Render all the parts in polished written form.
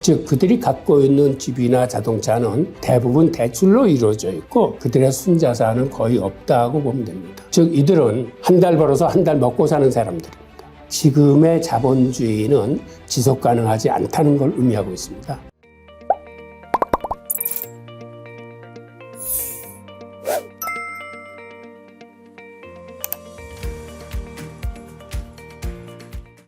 즉 그들이 갖고 있는 집이나 자동차는 대부분 대출로 이루어져 있고 그들의 순자산은 거의 없다고 보면 됩니다. 즉 이들은 한 달 벌어서 한 달 먹고 사는 사람들입니다. 지금의 자본주의는 지속 가능하지 않다는 걸 의미하고 있습니다.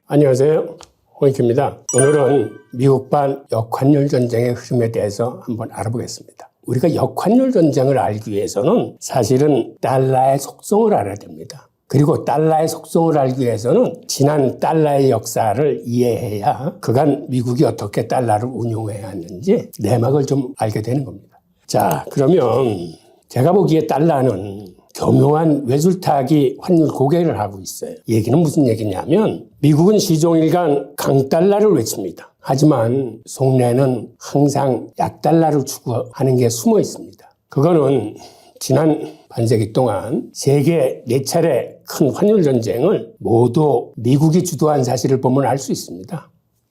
안녕하세요. 홍익규입니다. 오늘은 미국발 역환율 전쟁의 흐름에 대해서 한번 알아보겠습니다. 우리가 역환율 전쟁을 알기 위해서는 사실은 달러의 속성을 알아야 됩니다. 그리고 달러의 속성을 알기 위해서는 지난 달러의 역사를 이해해야 그간 미국이 어떻게 달러를 운용해야 하는지 내막을 좀 알게 되는 겁니다. 자, 그러면 제가 보기에 달러는 교묘한 외줄타기 환율 고개를 하고 있어요. 얘기는 무슨 얘기냐면 미국은 시종일관 강달러를 외칩니다. 하지만 속내는 항상 약달러를 추구하는 게 숨어 있습니다. 그거는 지난 반세기 동안 세계 4차례 큰 환율 전쟁을 모두 미국이 주도한 사실을 보면 알 수 있습니다.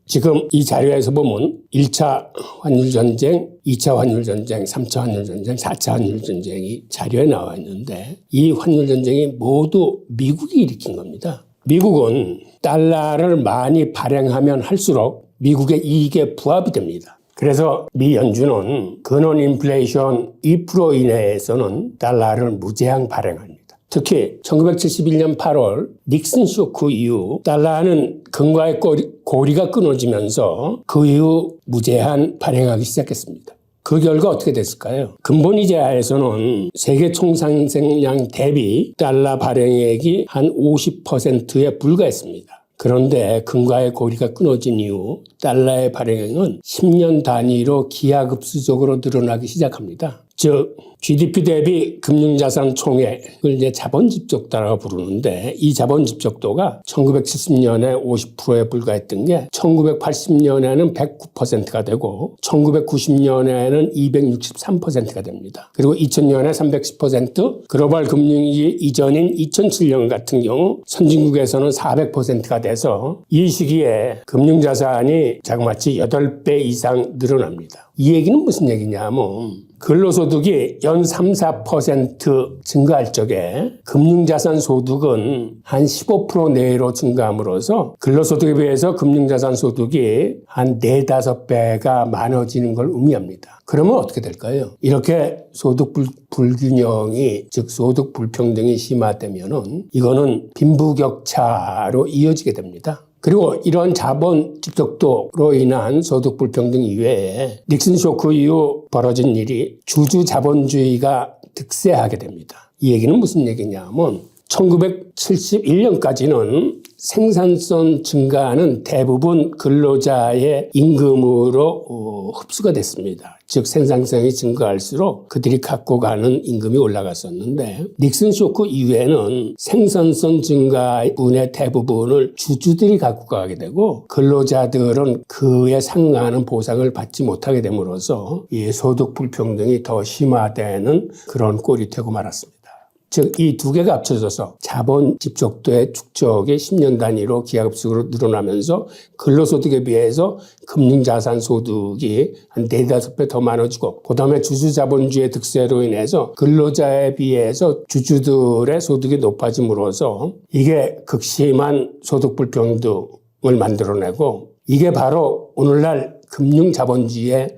지금 이 자료에서 보면 1차 환율전쟁, 2차 환율전쟁, 3차 환율전쟁, 4차 환율전쟁이 자료에 나와 있는데 이 환율전쟁이 모두 미국이 일으킨 겁니다. 미국은 달러를 많이 발행하면 할수록 미국의 이익에 부합이 됩니다. 그래서 미 연준은 근원 인플레이션 2% 이내에서는 달러를 무제한 발행합니다. 특히 1971년 8월 닉슨 쇼크 이후 달러는 금과의 고리가 끊어지면서 그 이후 무제한 발행하기 시작했습니다. 그 결과 어떻게 됐을까요? 근본이자 하에서는 세계 총상생량 대비 달러 발행액이 한 50%에 불과했습니다. 그런데 금과의 고리가 끊어진 이후 달러의 발행액은 10년 단위로 기하급수적으로 늘어나기 시작합니다. 즉 GDP 대비 금융자산 총액을 이제 자본집적도라고 부르는데 이 자본집적도가 1970년에 50%에 불과했던 게 1980년에는 109%가 되고 1990년에는 263%가 됩니다. 그리고 2000년에 310%, 글로벌 금융위기 이전인 2007년 같은 경우 선진국에서는 400%가 돼서 이 시기에 금융자산이 자그마치 8배 이상 늘어납니다. 이 얘기는 무슨 얘기냐면 근로소득이 연 3, 4% 증가할 적에 금융자산 소득은 한 15% 내로 증가함으로써 근로소득에 비해서 금융자산 소득이 한 4, 5배가 많아지는 걸 의미합니다. 그러면 어떻게 될까요? 이렇게 소득 불균형이, 즉 소득 불평등이 심화되면은 이거는 빈부격차로 이어지게 됩니다. 그리고 이런 자본 집적도로 인한 소득 불평등 이외에 닉슨 쇼크 이후 벌어진 일이 주주 자본주의가 득세하게 됩니다. 이 얘기는 무슨 얘기냐면 1971년까지는 생산성 증가는 대부분 근로자의 임금으로 흡수가 됐습니다. 즉 생산성이 증가할수록 그들이 갖고 가는 임금이 올라갔었는데 닉슨 쇼크 이후에는 생산성 증가분의 대부분을 주주들이 갖고 가게 되고 근로자들은 그에 상응하는 보상을 받지 못하게 됨으로써 이 소득 불평등이 더 심화되는 그런 꼴이 되고 말았습니다. 즉 이 두 개가 합쳐져서 자본 집적도의 축적이 10년 단위로 기하급수적으로 늘어나면서 근로소득에 비해서 금융자산 소득이 한 4, 5배 더 많아지고 그다음에 주주자본주의 득세로 인해서 근로자에 비해서 주주들의 소득이 높아짐으로써 이게 극심한 소득 불평등을 만들어내고 이게 바로 오늘날 금융자본주의의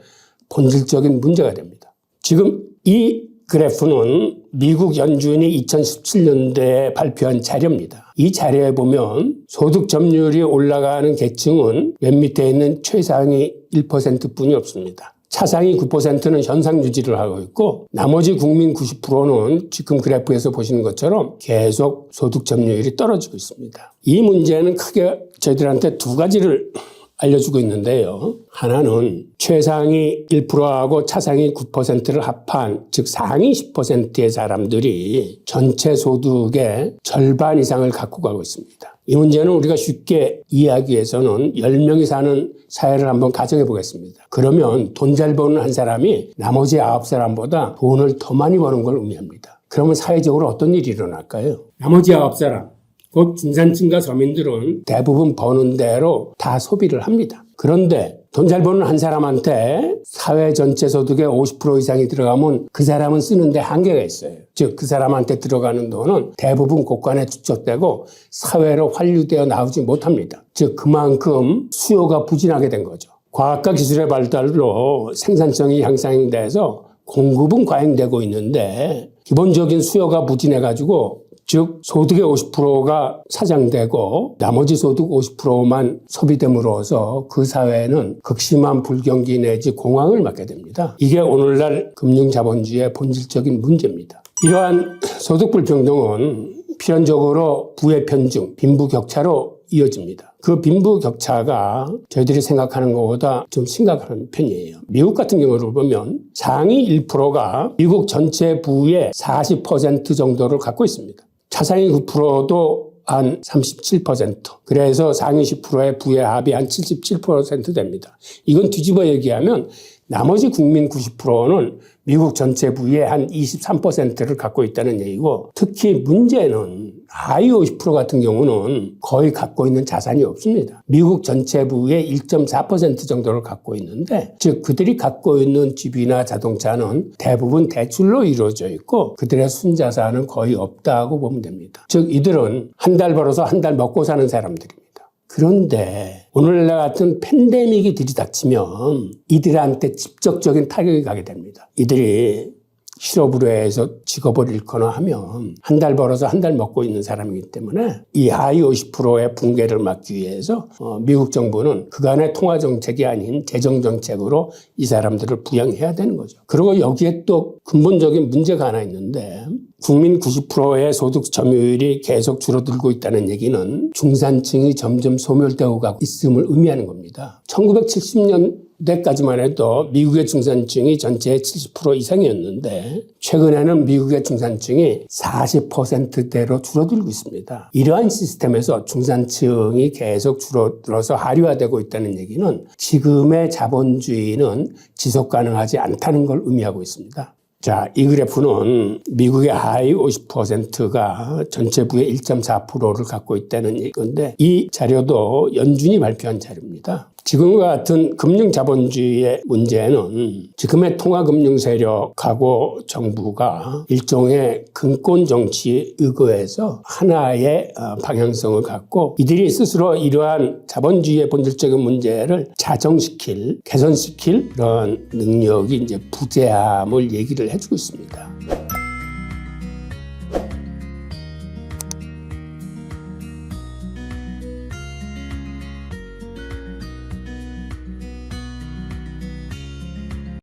본질적인 문제가 됩니다. 지금 이 그래프는 미국 연준이 2017년도에 발표한 자료입니다. 이 자료에 보면 소득 점유율이 올라가는 계층은 맨 밑에 있는 최상위 1%뿐이 없습니다. 차상위 9%는 현상 유지를 하고 있고 나머지 국민 90%는 지금 그래프에서 보시는 것처럼 계속 소득 점유율이 떨어지고 있습니다. 이 문제는 크게 저희들한테 두 가지를 알려주고 있는데요. 하나는 최상위 1%하고 차상위 9%를 합한 즉 상위 10%의 사람들이 전체 소득의 절반 이상을 갖고 가고 있습니다. 이 문제는 우리가 쉽게 이해하기 위해서는 10명이 사는 사회를 한번 가정해 보겠습니다. 그러면 돈 잘 버는 한 사람이 나머지 9사람보다 돈을 더 많이 버는 걸 의미합니다. 그러면 사회적으로 어떤 일이 일어날까요? 나머지 9사람 곧 중산층과 서민들은 대부분 버는 대로 다 소비를 합니다. 그런데 돈 잘 버는 한 사람한테 사회 전체 소득의 50% 이상이 들어가면 그 사람은 쓰는데 한계가 있어요. 즉 그 사람한테 들어가는 돈은 대부분 곳간에 축적되고 사회로 환류되어 나오지 못합니다. 즉 그만큼 수요가 부진하게 된 거죠. 과학과 기술의 발달로 생산성이 향상돼서 공급은 과잉되고 있는데 기본적인 수요가 부진해가지고 즉 소득의 50%가 사장되고 나머지 소득 50%만 소비됨으로써 그 사회는 극심한 불경기 내지 공황을 맞게 됩니다. 이게 오늘날 금융자본주의의 본질적인 문제입니다. 이러한 소득 불평등은 필연적으로 부의 편중, 빈부격차로 이어집니다. 그 빈부격차가 저희들이 생각하는 것보다 좀 심각한 편이에요. 미국 같은 경우를 보면 상위 1%가 미국 전체 부의 40% 정도를 갖고 있습니다. 차상위 9%도 한 37%. 그래서 상위 10%의 부의 합이 한 77% 됩니다. 이건 뒤집어 얘기하면 나머지 국민 90%는 미국 전체 부의 한 23%를 갖고 있다는 얘기고, 특히 문제는 하위 50% 같은 경우는 거의 갖고 있는 자산이 없습니다. 미국 전체 부의 1.4% 정도를 갖고 있는데, 즉 그들이 갖고 있는 집이나 자동차는 대부분 대출로 이루어져 있고 그들의 순자산은 거의 없다고 보면 됩니다. 즉 이들은 한 달 벌어서 한 달 먹고 사는 사람들입니다. 그런데 오늘날 같은 팬데믹이 들이닥치면 이들한테 직접적인 타격이 가게 됩니다. 이들이 실업으로 해서 직업을 잃거나 하면 한 달 벌어서 한 달 먹고 있는 사람이기 때문에 이 하위 50%의 붕괴를 막기 위해서 미국 정부는 그간의 통화정책이 아닌 재정정책으로 이 사람들을 부양해야 되는 거죠. 그리고 여기에 또 근본적인 문제가 하나 있는데, 국민 90%의 소득 점유율이 계속 줄어들고 있다는 얘기는 중산층이 점점 소멸되고 가고 있음을 의미하는 겁니다. 1970년대까지만 해도 미국의 중산층이 전체의 70% 이상이었는데 최근에는 미국의 중산층이 40%대로 줄어들고 있습니다. 이러한 시스템에서 중산층이 계속 줄어들어서 하류화되고 있다는 얘기는 지금의 자본주의는 지속 가능하지 않다는 걸 의미하고 있습니다. 자, 이 그래프는 미국의 하위 50%가 전체 부의 1.4%를 갖고 있다는 건데, 이 자료도 연준이 발표한 자료입니다. 지금과 같은 금융자본주의의 문제는 지금의 통화금융 세력하고 정부가 일종의 금권정치에 의거해서 하나의 방향성을 갖고 이들이 스스로 이러한 자본주의의 본질적인 문제를 자정시킬, 개선시킬 그런 능력이 이제 부재함을 얘기를 해주고 있습니다.